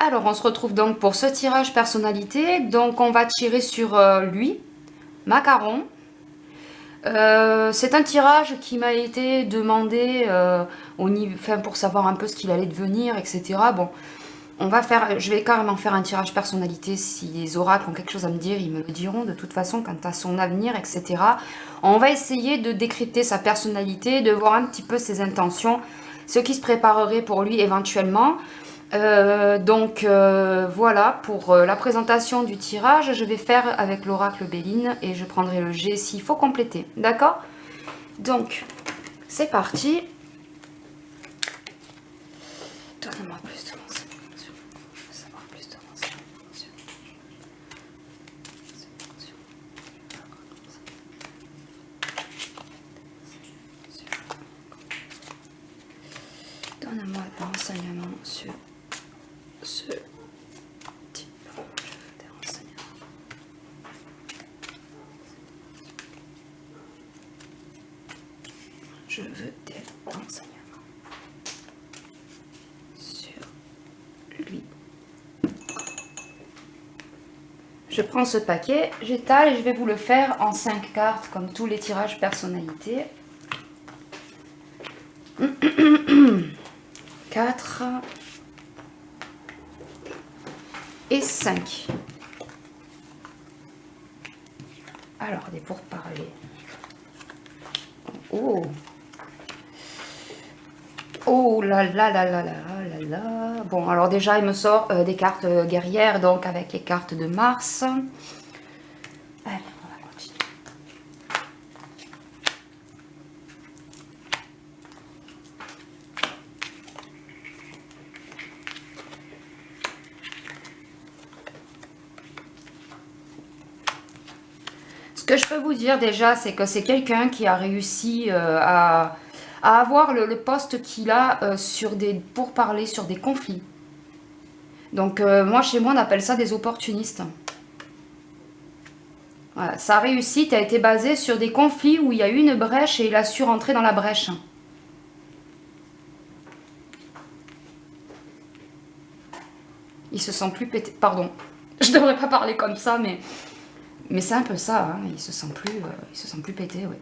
Alors, on se retrouve donc pour ce tirage personnalité. Donc, on va tirer sur lui, Macaron. C'est un tirage qui m'a été demandé pour savoir un peu ce qu'il allait devenir, etc. Bon, je vais carrément faire un tirage personnalité. Si les oracles ont quelque chose à me dire, ils me le diront de toute façon quant à son avenir, etc. On va essayer de décrypter sa personnalité, de voir un petit peu ses intentions, ce qui se préparerait pour lui éventuellement. Voilà, pour la présentation du tirage, je vais faire avec l'oracle Béline et je prendrai le G s'il faut compléter. D'accord? Donc, c'est parti. Donnez-moi plus de renseignements. Je veux savoir plus de renseignements sur. Donnez-moi des renseignements sur ce type. Je veux des renseignements sur lui. Je prends ce paquet, j'étale et je vais vous le faire en 5 cartes comme tous les tirages personnalités. 4 et 5. Alors, des pourparlers. Oh! Oh là là là là là là là. Bon, alors déjà, il me sort des cartes guerrières, donc avec les cartes de Mars. Allez, on va continuer. Ce que je peux vous dire déjà, c'est que c'est quelqu'un qui a réussi à avoir le poste qu'il a pour parler sur des conflits. Donc moi, chez moi, on appelle ça des opportunistes. Voilà, sa réussite a été basée sur des conflits où il y a eu une brèche et il a su rentrer dans la brèche. Il se sent plus pété. Pardon, je devrais pas parler comme ça, mais c'est un peu ça. Hein. Il se sent plus pété, ouais.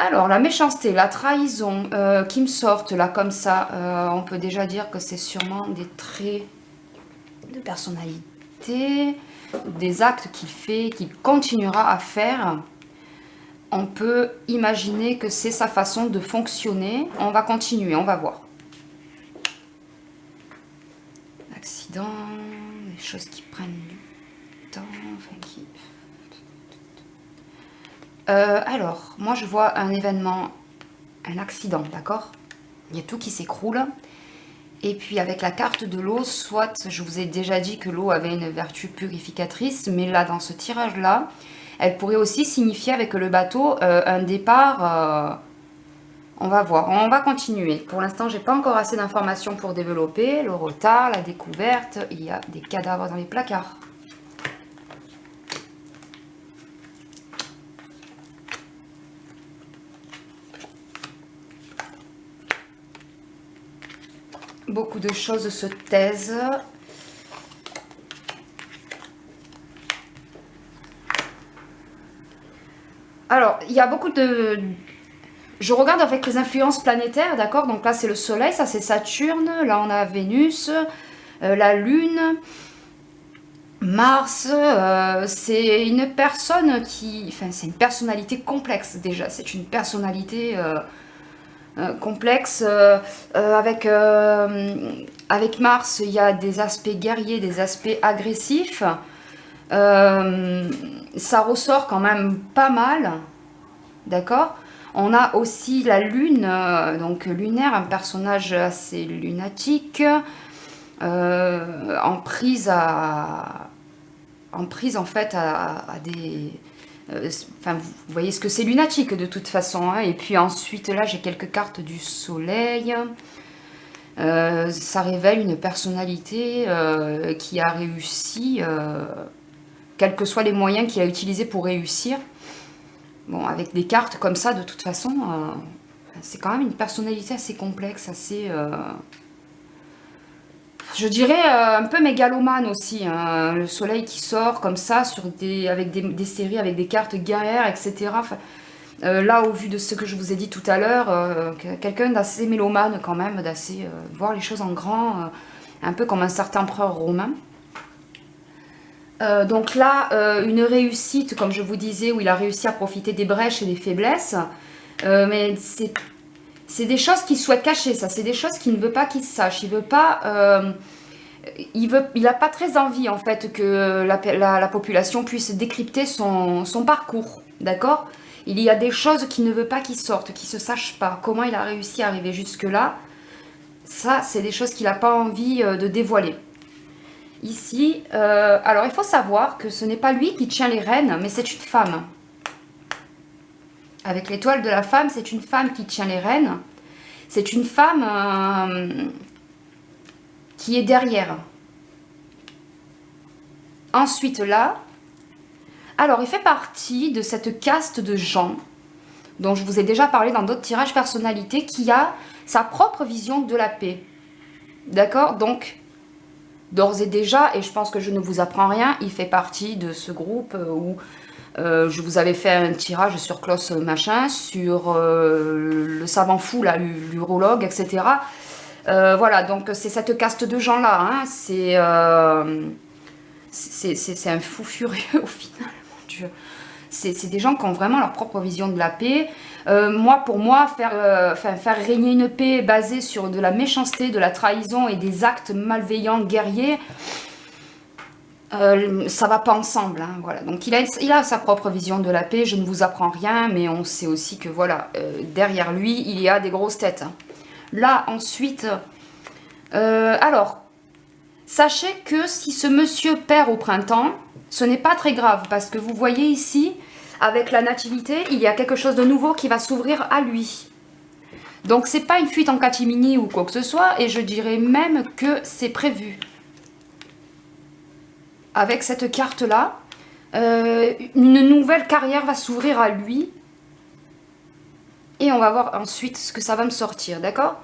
Alors, la méchanceté, la trahison qui me sortent là comme ça, on peut déjà dire que c'est sûrement des traits de personnalité, des actes qu'il fait, qu'il continuera à faire. On peut imaginer que c'est sa façon de fonctionner. On va continuer, on va voir. Accident, des choses qui prennent du temps, enfin qui... alors, moi je vois un événement, un accident, d'accord? Il y a tout qui s'écroule. Et puis avec la carte de l'eau, soit je vous ai déjà dit que l'eau avait une vertu purificatrice, mais là dans ce tirage-là, elle pourrait aussi signifier avec le bateau un départ. On va voir, on va continuer. Pour l'instant, j'ai pas encore assez d'informations pour développer. Le retard, la découverte, il y a des cadavres dans les placards. Beaucoup de choses se taisent. Alors, il y a beaucoup de... Je regarde avec les influences planétaires, d'accord? Donc là, c'est le Soleil, ça c'est Saturne. Là, on a Vénus, la Lune, Mars. C'est une personne qui... Enfin, c'est une personnalité complexe déjà. C'est une personnalité... complexe. Avec Mars, il y a des aspects guerriers, des aspects agressifs. Ça ressort quand même pas mal. D'accord? On a aussi la Lune, donc lunaire, un personnage assez lunatique, en prise en fait à des... Enfin, vous voyez ce que c'est lunatique de toute façon. Hein. Et puis ensuite, là, j'ai quelques cartes du soleil. Ça révèle une personnalité qui a réussi, quels que soient les moyens qu'il a utilisés pour réussir. Bon, avec des cartes comme ça, de toute façon, c'est quand même une personnalité assez complexe, assez... je dirais un peu mégalomane aussi, hein. Le soleil qui sort comme ça, avec des séries, avec des cartes guerrières, etc. Enfin, là, au vu de ce que je vous ai dit tout à l'heure, quelqu'un d'assez mélomane quand même, d'assez voir les choses en grand, un peu comme un certain empereur romain. Donc là, une réussite, comme je vous disais, où il a réussi à profiter des brèches et des faiblesses. Mais c'est des choses qu'il souhaite cacher, ça. C'est des choses qu'il ne veut pas qu'il sache. Il veut pas... il n'a pas très envie, en fait, que la population puisse décrypter son parcours. D'accord? Il y a des choses qu'il ne veut pas qu'il sorte, qu'il ne se sache pas. Comment il a réussi à arriver jusque-là. Ça, c'est des choses qu'il n'a pas envie de dévoiler. Ici, alors il faut savoir que ce n'est pas lui qui tient les rênes, mais c'est une femme. Avec l'étoile de la femme, c'est une femme qui tient les rênes. C'est une femme qui est derrière. Ensuite là, alors il fait partie de cette caste de gens dont je vous ai déjà parlé dans d'autres tirages personnalités, qui a sa propre vision de la paix. D'accord? Donc, d'ores et déjà, et je pense que je ne vous apprends rien, il fait partie de ce groupe où je vous avais fait un tirage sur Klaus Machin, sur le savant fou, l'urologue, etc. Voilà, donc c'est cette caste de gens-là, hein, c'est un fou furieux au final, mon Dieu. C'est des gens qui ont vraiment leur propre vision de la paix. Pour moi, faire régner une paix basée sur de la méchanceté, de la trahison et des actes malveillants, guerriers, ça va pas ensemble. Hein, voilà. Donc il a sa propre vision de la paix, je ne vous apprends rien, mais on sait aussi que voilà, derrière lui, il y a des grosses têtes. Hein. Là, ensuite, alors, sachez que si ce monsieur perd au printemps, ce n'est pas très grave, parce que vous voyez ici, avec la nativité, il y a quelque chose de nouveau qui va s'ouvrir à lui. Donc c'est pas une fuite en catimini ou quoi que ce soit, et je dirais même que c'est prévu. Avec cette carte-là, une nouvelle carrière va s'ouvrir à lui, et on va voir ensuite ce que ça va me sortir, d'accord?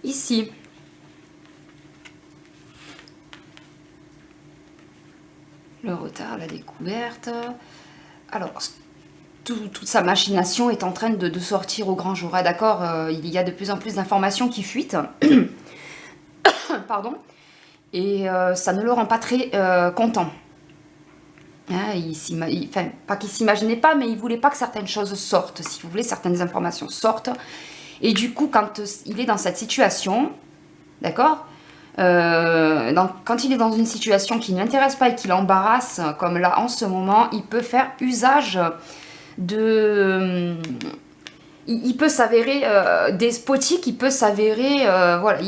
Ici. Le retard, la découverte. Alors, toute sa machination est en train de sortir au grand jour. D'accord, il y a de plus en plus d'informations qui fuitent. Pardon. Et ça ne le rend pas très content. Hein, pas qu'il s'imaginait pas, mais il voulait pas que certaines choses sortent. Si vous voulez, certaines informations sortent. Et du coup, quand il est dans cette situation, d'accord, quand il est dans une situation qui ne l'intéresse pas et qui l'embarrasse, comme là en ce moment, il peut faire usage de... il peut s'avérer despotique, il peut s'avérer... voilà,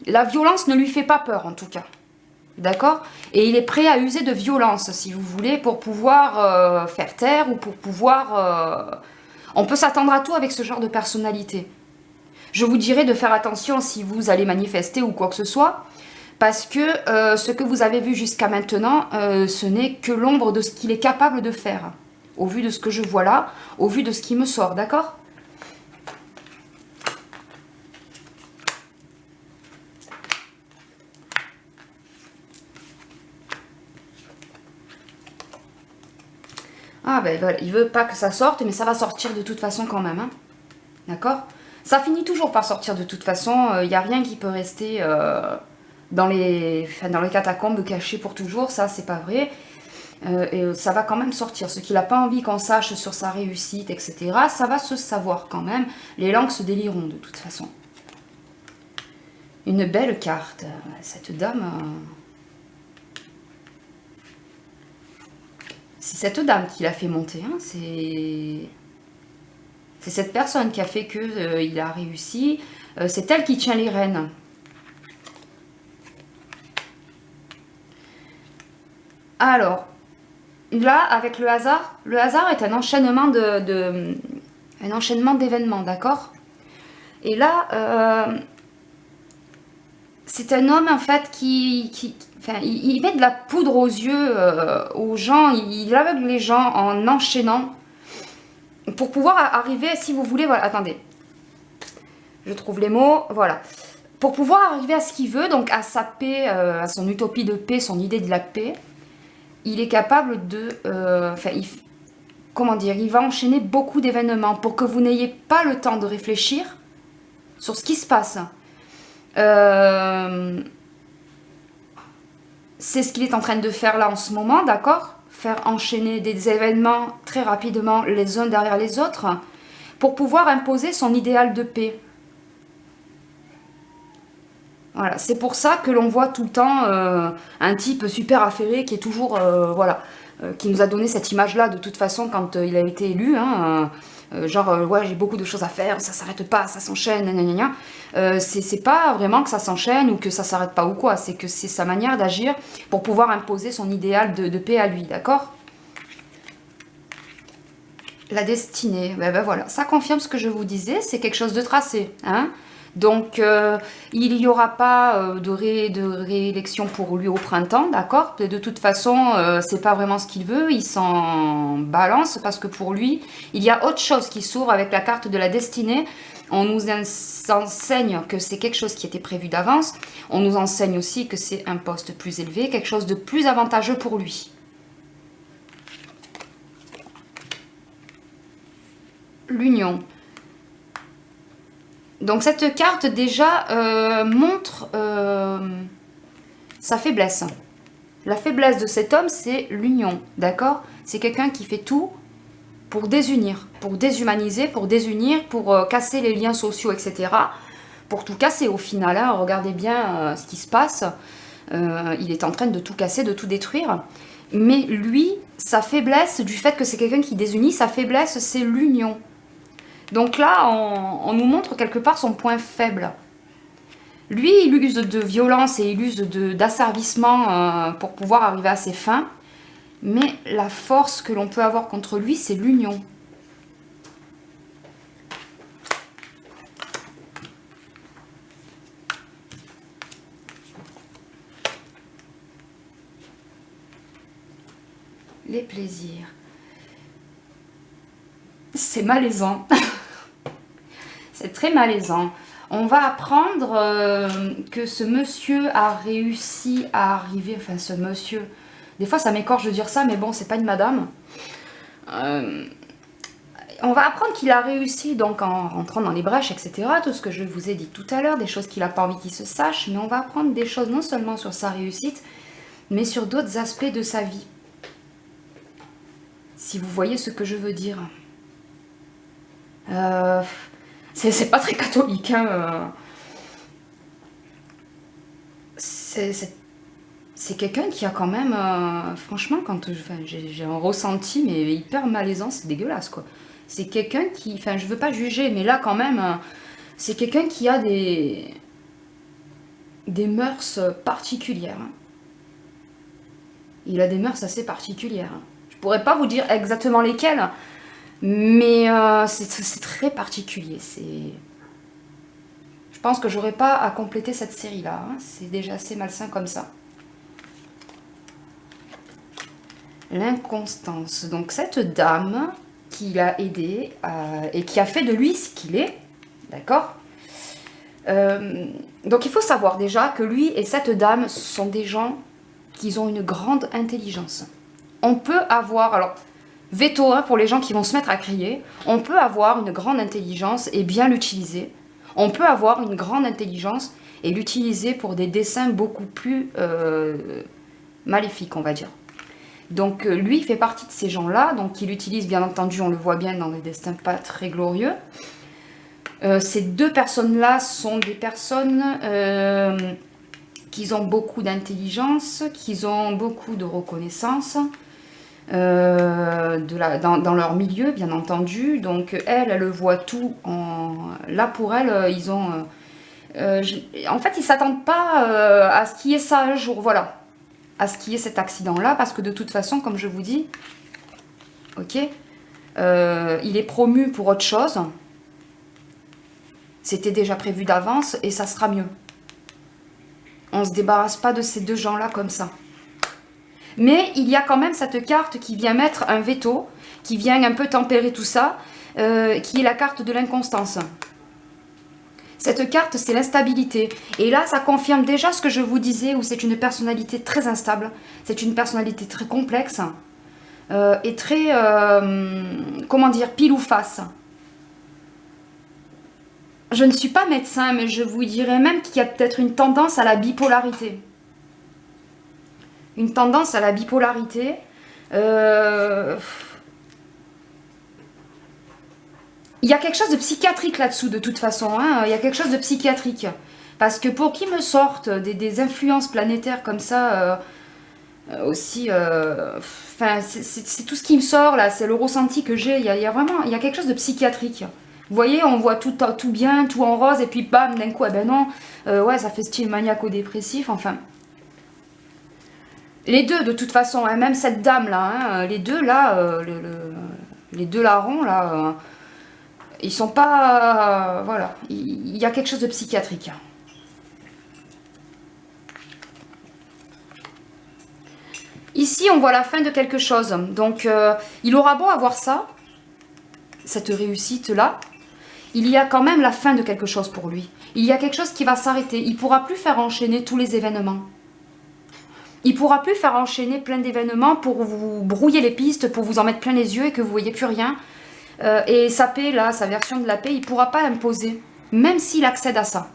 la violence ne lui fait pas peur en tout cas. D'accord? Et il est prêt à user de violence, si vous voulez, pour pouvoir faire taire ou pour pouvoir... On peut s'attendre à tout avec ce genre de personnalité. Je vous dirais de faire attention si vous allez manifester ou quoi que ce soit, parce que ce que vous avez vu jusqu'à maintenant, ce n'est que l'ombre de ce qu'il est capable de faire, au vu de ce que je vois là, au vu de ce qui me sort, d'accord? Ah ben voilà, il veut pas que ça sorte, mais ça va sortir de toute façon quand même, hein. D'accord? Ça finit toujours par sortir de toute façon, il n'y a rien qui peut rester dans les catacombes cachées pour toujours, ça c'est pas vrai. Et ça va quand même sortir. Ce qu'il n'a pas envie qu'on sache sur sa réussite, etc., ça va se savoir quand même. Les langues se délieront de toute façon. Une belle carte. Cette dame... C'est cette dame qui l'a fait monter, hein. C'est cette personne qui a fait que il a réussi. C'est elle qui tient les rênes. Alors, là, avec le hasard est un enchaînement un enchaînement d'événements, d'accord? Et là, c'est un homme en fait enfin, il met de la poudre aux yeux aux gens, il aveugle les gens en enchaînant pour pouvoir arriver, si vous voulez, voilà, attendez, je trouve les mots, voilà, pour pouvoir arriver à ce qu'il veut, donc à sa paix, à son utopie de paix, son idée de la paix, il est capable de... comment dire, il va enchaîner beaucoup d'événements pour que vous n'ayez pas le temps de réfléchir sur ce qui se passe. C'est ce qu'il est en train de faire là en ce moment, d'accord? Faire enchaîner des événements très rapidement les uns derrière les autres pour pouvoir imposer son idéal de paix. Voilà, c'est pour ça que l'on voit tout le temps un type super affairé qui est toujours, voilà, qui nous a donné cette image-là de toute façon quand il a été élu, hein, ouais, j'ai beaucoup de choses à faire, ça s'arrête pas, ça s'enchaîne, c'est pas vraiment que ça s'enchaîne ou que ça s'arrête pas ou quoi, c'est que c'est sa manière d'agir pour pouvoir imposer son idéal de paix à lui, d'accord? La destinée, ben voilà, ça confirme ce que je vous disais, c'est quelque chose de tracé, hein. Donc, il n'y aura pas de réélection pour lui au printemps, d'accord? De toute façon, c'est pas vraiment ce qu'il veut, il s'en balance parce que pour lui, il y a autre chose qui s'ouvre avec la carte de la destinée. On nous enseigne que c'est quelque chose qui était prévu d'avance. On nous enseigne aussi que c'est un poste plus élevé, quelque chose de plus avantageux pour lui. L'union. Donc cette carte déjà montre sa faiblesse. La faiblesse de cet homme, c'est l'union, d'accord? C'est quelqu'un qui fait tout pour désunir, pour déshumaniser, pour désunir, pour casser les liens sociaux, etc. Pour tout casser au final, hein. Regardez bien ce qui se passe. Il est en train de tout casser, de tout détruire. Mais lui, sa faiblesse, du fait que c'est quelqu'un qui désunit, sa faiblesse, c'est l'union. Donc là, on nous montre quelque part son point faible. Lui, il use de violence et il use d'asservissement pour pouvoir arriver à ses fins. Mais la force que l'on peut avoir contre lui, c'est l'union. Les plaisirs. C'est malaisant. C'est très malaisant. On va apprendre que ce monsieur a réussi à arriver... Enfin, ce monsieur... Des fois, ça m'écorche de dire ça, mais bon, c'est pas une madame. On va apprendre qu'il a réussi, donc en rentrant dans les brèches, etc. Tout ce que je vous ai dit tout à l'heure, des choses qu'il n'a pas envie qu'il se sache. Mais on va apprendre des choses non seulement sur sa réussite, mais sur d'autres aspects de sa vie. Si vous voyez ce que je veux dire. C'est pas très catholique, hein. C'est quelqu'un qui a quand même, franchement, quand j'ai un ressenti, mais hyper malaisant, c'est dégueulasse, quoi. C'est quelqu'un qui, enfin, je veux pas juger, mais là, quand même, c'est quelqu'un qui a des mœurs particulières, hein. Il a des mœurs assez particulières, hein. Je pourrais pas vous dire exactement lesquelles, mais c'est très particulier. Je pense que j'aurais pas à compléter cette série-là, hein. C'est déjà assez malsain comme ça. L'inconstance. Donc cette dame qui l'a aidé et qui a fait de lui ce qu'il est, d'accord? Donc il faut savoir déjà que lui et cette dame sont des gens qui ont une grande intelligence. On peut avoir, alors veto, hein, pour les gens qui vont se mettre à crier, on peut avoir une grande intelligence et bien l'utiliser. On peut avoir une grande intelligence et l'utiliser pour des desseins beaucoup plus maléfiques, on va dire. Donc lui, il fait partie de ces gens-là, donc il utilise, bien entendu, on le voit bien dans des destins pas très glorieux. Ces deux personnes-là sont des personnes qui ont beaucoup d'intelligence, qui ont beaucoup de reconnaissance dans leur milieu, bien entendu. Donc elle voit tout. Là, pour elle, ils ont... en fait, ils ne s'attendent pas à ce qu'il y ait ça un jour, voilà. À ce qu'il y ait cet accident-là, parce que de toute façon, comme je vous dis, ok, il est promu pour autre chose. C'était déjà prévu d'avance et ça sera mieux. On ne se débarrasse pas de ces deux gens-là comme ça. Mais il y a quand même cette carte qui vient mettre un veto, qui vient un peu tempérer tout ça, qui est la carte de l'inconstance. Cette carte, c'est l'instabilité. Et là, ça confirme déjà ce que je vous disais, où c'est une personnalité très instable. C'est une personnalité très complexe. Et très, comment dire, pile ou face. Je ne suis pas médecin, mais je vous dirais même qu'il y a peut-être une tendance à la bipolarité. Une tendance à la bipolarité. Il y a quelque chose de psychiatrique là-dessous, de toute façon. Hein. Il y a quelque chose de psychiatrique. Parce que pour qu'ils me sortent des influences planétaires comme ça, aussi... Enfin, c'est tout ce qui me sort, là. C'est le ressenti que j'ai. Il y a vraiment... Il y a quelque chose de psychiatrique. Vous voyez, on voit tout bien, tout en rose, et puis bam, d'un coup, eh ben non. Ouais, ça fait style maniaco-dépressif, enfin... Les deux, de toute façon, hein, même cette dame-là, hein, les deux, là, les deux larrons, là... ils sont pas... voilà, il y a quelque chose de psychiatrique. Ici, on voit la fin de quelque chose. Donc, il aura beau avoir ça, cette réussite-là, il y a quand même la fin de quelque chose pour lui. Il y a quelque chose qui va s'arrêter. Il ne pourra plus faire enchaîner tous les événements. Il ne pourra plus faire enchaîner plein d'événements pour vous brouiller les pistes, pour vous en mettre plein les yeux et que vous ne voyez plus rien. Et sa paix, là, sa version de la paix, il ne pourra pas imposer, même s'il accède à ça.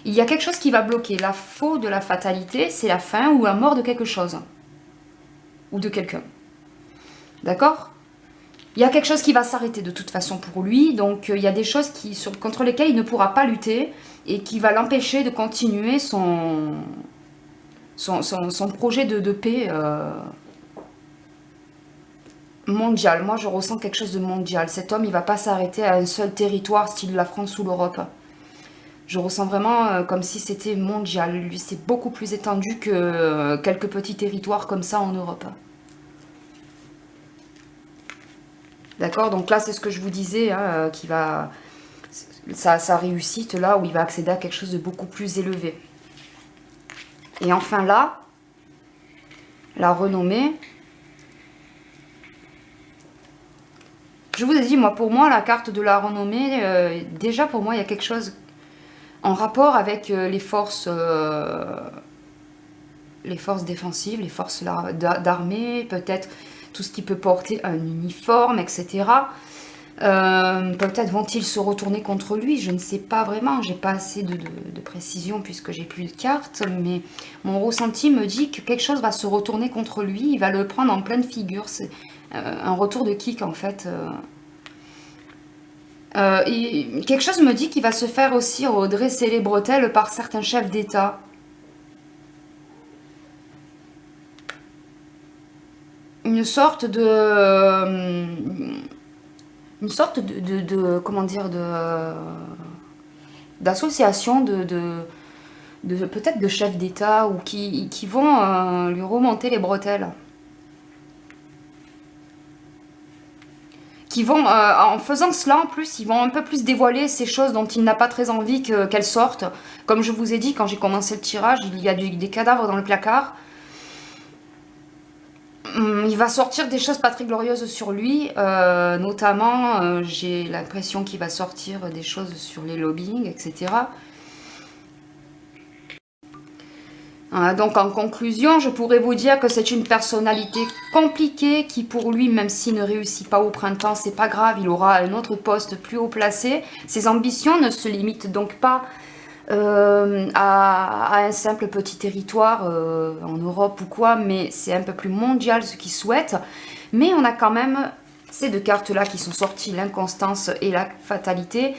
Il y a quelque chose qui va bloquer. La faute de la fatalité, c'est la fin ou la mort de quelque chose. Ou de quelqu'un. D'accord ? Il y a quelque chose qui va s'arrêter de toute façon pour lui. Donc, il y a des choses contre lesquelles il ne pourra pas lutter et qui va l'empêcher de continuer son projet de paix mondial. Moi, je ressens quelque chose de mondial. Cet homme, il ne va pas s'arrêter à un seul territoire, style la France ou l'Europe. Je ressens vraiment comme si c'était mondial. Lui, c'est beaucoup plus étendu que quelques petits territoires comme ça en Europe. D'accord? Donc là, c'est ce que je vous disais, hein, qui va... sa réussite, là, où il va accéder à quelque chose de beaucoup plus élevé. Et enfin là, la renommée. Je vous ai dit, moi, pour moi, la carte de la renommée, déjà pour moi, il y a quelque chose en rapport avec les forces défensives, les forces d'armée, peut-être tout ce qui peut porter un uniforme, etc. Peut-être vont-ils se retourner contre lui, je ne sais pas vraiment, j'ai pas assez de précision puisque j'ai plus de cartes, mais mon ressenti me dit que quelque chose va se retourner contre lui, il va le prendre en pleine figure, c'est un retour de kick en fait. Et quelque chose me dit qu'il va se faire aussi redresser les bretelles par certains chefs d'État. Une sorte de comment dire, d'association peut-être de chefs d'État ou qui vont lui remonter les bretelles. Qui vont, en faisant cela en plus, ils vont un peu plus dévoiler ces choses dont il n'a pas très envie qu'elles sortent. Comme je vous ai dit, quand j'ai commencé le tirage, il y a des cadavres dans le placard. Il va sortir des choses pas très glorieuses sur lui, notamment j'ai l'impression qu'il va sortir des choses sur les lobbying, etc. Donc en conclusion, je pourrais vous dire que c'est une personnalité compliquée qui pour lui, même s'il ne réussit pas au printemps, c'est pas grave, il aura un autre poste plus haut placé. Ses ambitions ne se limitent donc pas à un simple petit territoire en Europe ou quoi, mais c'est un peu plus mondial ce qu'il souhaite. Mais on a quand même ces deux cartes-là qui sont sorties, l'inconstance et la fatalité,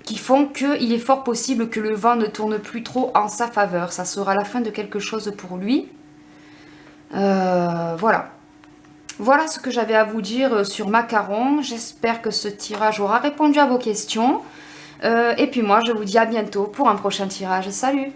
qui font qu'il est fort possible que le vent ne tourne plus trop en sa faveur. Ça sera la fin de quelque chose pour lui. Voilà. Voilà ce que j'avais à vous dire sur Macaron. J'espère que ce tirage aura répondu à vos questions. Et puis moi, je vous dis à bientôt pour un prochain tirage. Salut!